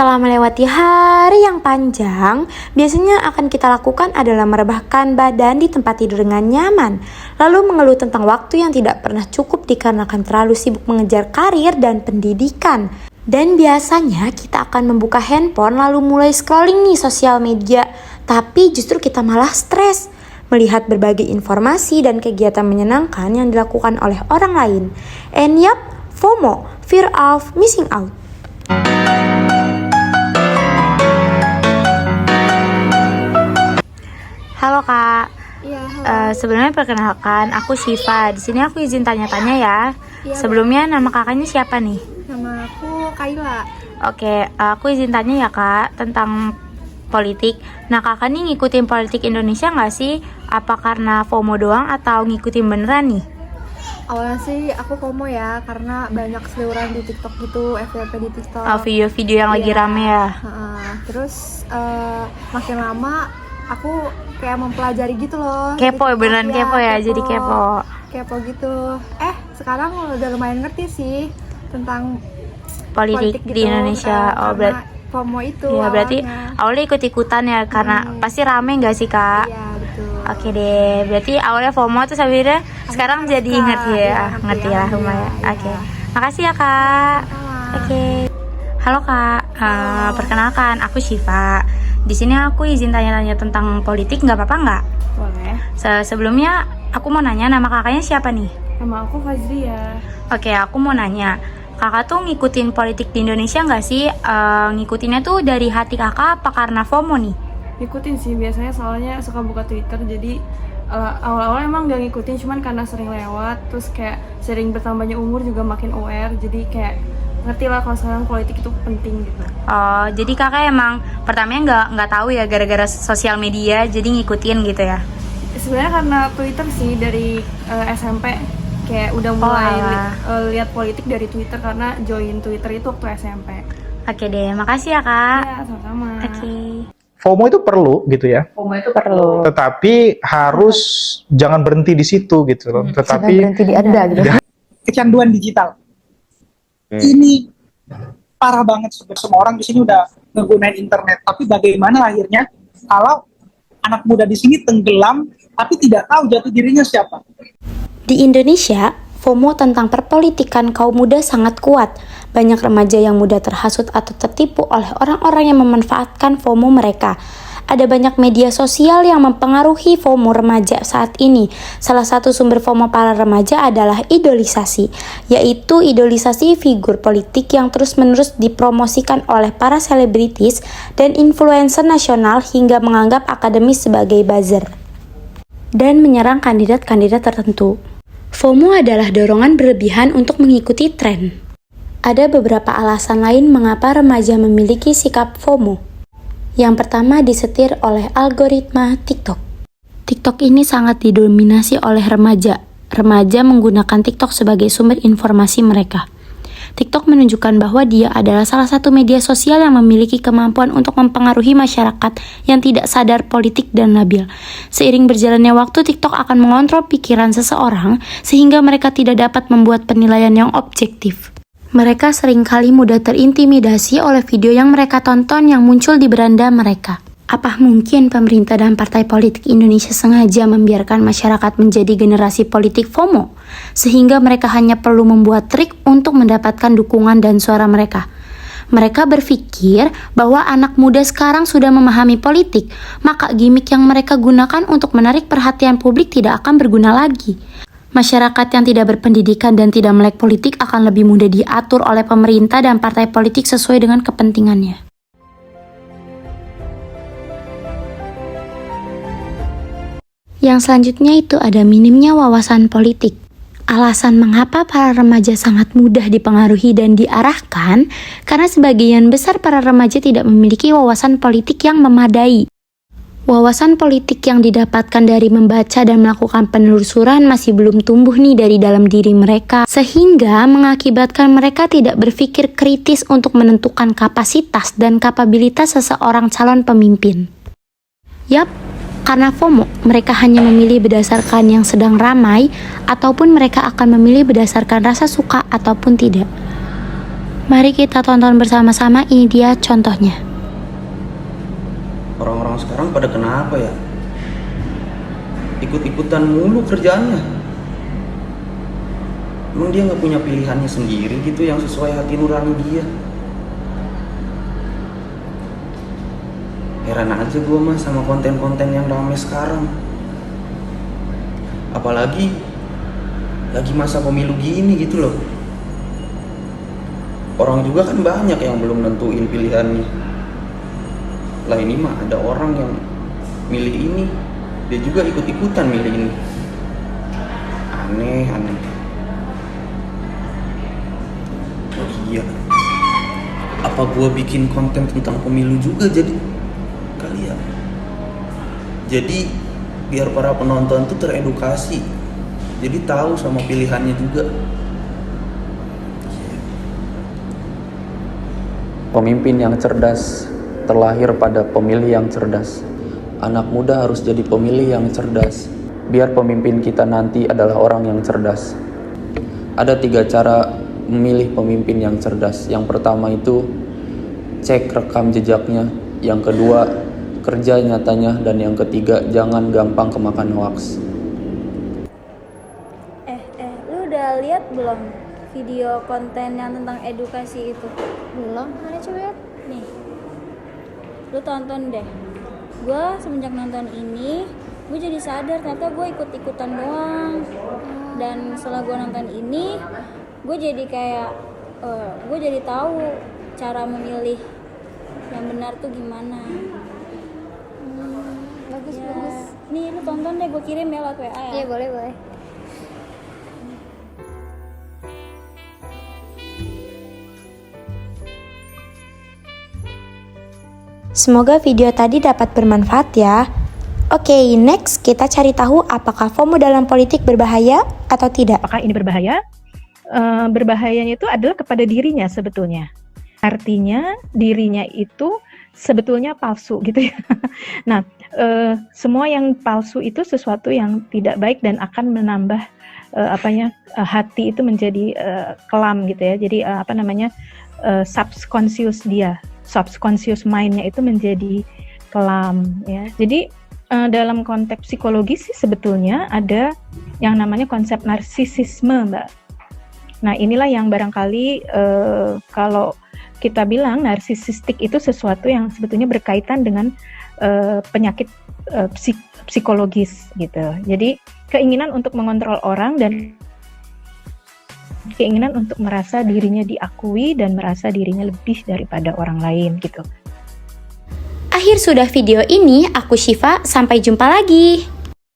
Setelah melewati hari yang panjang, biasanya akan kita lakukan adalah merebahkan badan di tempat tidur dengan nyaman, lalu mengeluh tentang waktu yang tidak pernah cukup dikarenakan terlalu sibuk mengejar karir dan pendidikan. Dan biasanya kita akan membuka handphone lalu mulai scrolling nih sosial media, tapi justru kita malah stres melihat berbagai informasi dan kegiatan menyenangkan yang dilakukan oleh orang lain. And yup, FOMO, fear of missing out. Halo Kak. Iya, halo. Sebelumnya perkenalkan, aku Syifa. Di sini aku izin tanya-tanya ya. Iya, Sebelumnya nama kakaknya siapa nih? nama aku Kayla. Oke, aku izin tanya ya Kak tentang politik. Nah kakak nih ngikutin politik Indonesia nggak sih? Apa karena FOMO doang atau ngikutin beneran nih? Awalnya sih aku FOMO ya, karena banyak seliweran di TikTok gitu, FYP di TikTok. Video-video yang lagi Iya. rame ya? Terus makin lama aku kayak mempelajari gitu loh. Kepo ya, TikTok, beneran kepo ya, jadi kepo. Kepo gitu. Sekarang udah lumayan ngerti sih tentang Politik gitu, di Indonesia. Oh, karena FOMO itu ya berarti awalnya. awalnya ikut-ikutan ya, karena pasti rame nggak sih Kak? Iya, betul. Oke deh, berarti awalnya FOMO terus akhirnya sekarang jadi suka. ngerti ya, Iya, ngerti ngerti ya, ya, lumayan. iya. Oke, makasih ya Kak. Sama. Oke, halo Kak. Perkenalkan, aku Syifa. Di sini aku izin tanya-tanya tentang politik, nggak apa-apa nggak? Boleh. Sebelumnya aku mau nanya nama kakaknya siapa nih? Nama aku Fazria. Oke, aku mau nanya, kakak tuh ngikutin politik di Indonesia nggak sih? Ngikutinnya tuh dari hati kakak apa karena FOMO nih? Ngikutin sih biasanya, soalnya suka buka Twitter. Jadi awal-awal emang gak ngikutin, cuman karena sering lewat. Terus kayak sering bertambahnya umur juga makin aware. Jadi kayak ngerti lah kalau sekarang politik itu penting gitu. Oh, jadi kakak emang pertamanya nggak tahu ya gara-gara sosial media, jadi ngikutin gitu ya? Sebenarnya karena Twitter sih, dari SMP kayak udah mulai lihat politik dari Twitter, karena join Twitter itu waktu SMP. Oke deh, makasih ya kak. Ya, sama-sama. Oke. FOMO itu perlu gitu ya. FOMO itu perlu. Tetapi harus jangan berhenti di situ gitu loh. Tetapi berhenti di Anda gitu. Kecanduan digital. Ini parah banget, semua orang di sini udah menggunakan internet. Tapi bagaimana akhirnya kalau anak muda di sini tenggelam tapi tidak tahu jati dirinya siapa? Di Indonesia, FOMO tentang perpolitikan kaum muda sangat kuat. Banyak remaja yang mudah terhasut atau tertipu oleh orang-orang yang memanfaatkan FOMO mereka. Ada banyak media sosial yang mempengaruhi FOMO remaja saat ini. Salah satu sumber FOMO para remaja adalah idolisasi, yaitu idolisasi figur politik yang terus-menerus dipromosikan oleh para selebritis dan influencer nasional hingga menganggap akademis sebagai buzzer dan menyerang kandidat-kandidat tertentu. FOMO adalah dorongan berlebihan untuk mengikuti tren. Ada beberapa alasan lain mengapa remaja memiliki sikap FOMO. Yang pertama disetir oleh algoritma TikTok. TikTok ini sangat didominasi oleh remaja. Remaja menggunakan TikTok sebagai sumber informasi mereka. TikTok menunjukkan bahwa dia adalah salah satu media sosial yang memiliki kemampuan untuk mempengaruhi masyarakat yang tidak sadar politik dan labil. Seiring berjalannya waktu, TikTok akan mengontrol pikiran seseorang sehingga mereka tidak dapat membuat penilaian yang objektif. Mereka seringkali mudah terintimidasi oleh video yang mereka tonton yang muncul di beranda mereka. Apa mungkin pemerintah dan partai politik Indonesia sengaja membiarkan masyarakat menjadi generasi politik FOMO, sehingga mereka hanya perlu membuat trik untuk mendapatkan dukungan dan suara mereka? Mereka berpikir bahwa anak muda sekarang sudah memahami politik, maka gimmick yang mereka gunakan untuk menarik perhatian publik tidak akan berguna lagi. Masyarakat yang tidak berpendidikan dan tidak melek politik akan lebih mudah diatur oleh pemerintah dan partai politik sesuai dengan kepentingannya. Yang selanjutnya itu ada minimnya wawasan politik. Alasan mengapa para remaja sangat mudah dipengaruhi dan diarahkan karena sebagian besar para remaja tidak memiliki wawasan politik yang memadai. Wawasan politik yang didapatkan dari membaca dan melakukan penelusuran masih belum tumbuh nih dari dalam diri mereka, sehingga mengakibatkan mereka tidak berpikir kritis untuk menentukan kapasitas dan kapabilitas seseorang calon pemimpin. Yap, karena FOMO, mereka hanya memilih berdasarkan yang sedang ramai, ataupun mereka akan memilih berdasarkan rasa suka ataupun tidak. Mari kita tonton bersama-sama, ini dia contohnya. Orang-orang sekarang pada kenapa ya? Ikut-ikutan mulu kerjaannya. Emang dia nggak punya pilihannya sendiri gitu yang sesuai hati nurani dia? Heran aja gue mah sama konten-konten yang ramai sekarang. Apalagi lagi masa pemilu gini gitu loh. Orang juga kan banyak yang belum nentuin pilihannya. Lah ini mah ada orang yang milih ini, dia juga ikut-ikutan milih ini. Aneh. Oh iya, apa gua bikin konten tentang pemilu juga jadi kali ya? Jadi biar para penonton tuh teredukasi, jadi tahu sama pilihannya juga. Pemimpin yang cerdas terlahir pada pemilih yang cerdas. Anak muda harus jadi pemilih yang cerdas, biar pemimpin kita nanti adalah orang yang cerdas. Ada 3 cara memilih pemimpin yang cerdas. Yang pertama itu cek rekam jejaknya. Yang kedua, kerja nyatanya. Dan yang ketiga, jangan gampang kemakan hoaks. Lu udah lihat belum video konten yang tentang edukasi itu? Belum, mana coba ya? Nih, lu tonton deh. Gue semenjak nonton ini, gue jadi sadar ternyata gue ikut-ikutan doang. Dan setelah gue nonton ini, gue jadi kayak gue jadi tahu cara memilih yang benar tuh gimana. Bagus. Nih lu tonton deh, gue kirim ya lewat WA ya. Iya, boleh. Semoga video tadi dapat bermanfaat ya. Oke, next kita cari tahu apakah FOMO dalam politik berbahaya atau tidak. Apakah ini berbahaya? Berbahayanya itu adalah kepada dirinya sebetulnya. Artinya dirinya itu sebetulnya palsu gitu ya. Nah, semua yang palsu itu sesuatu yang tidak baik dan akan menambah hati itu menjadi kelam gitu ya. Jadi subconscious mind-nya itu menjadi kelam ya. Jadi dalam konteks psikologis sih sebetulnya ada yang namanya konsep narsisisme, Mbak. Nah, inilah yang barangkali kalau kita bilang narsisistik itu sesuatu yang sebetulnya berkaitan dengan penyakit psikologis gitu. Jadi keinginan untuk mengontrol orang dan keinginan untuk merasa dirinya diakui dan merasa dirinya lebih daripada orang lain gitu. Akhir sudah video ini, aku Syifa, sampai jumpa lagi.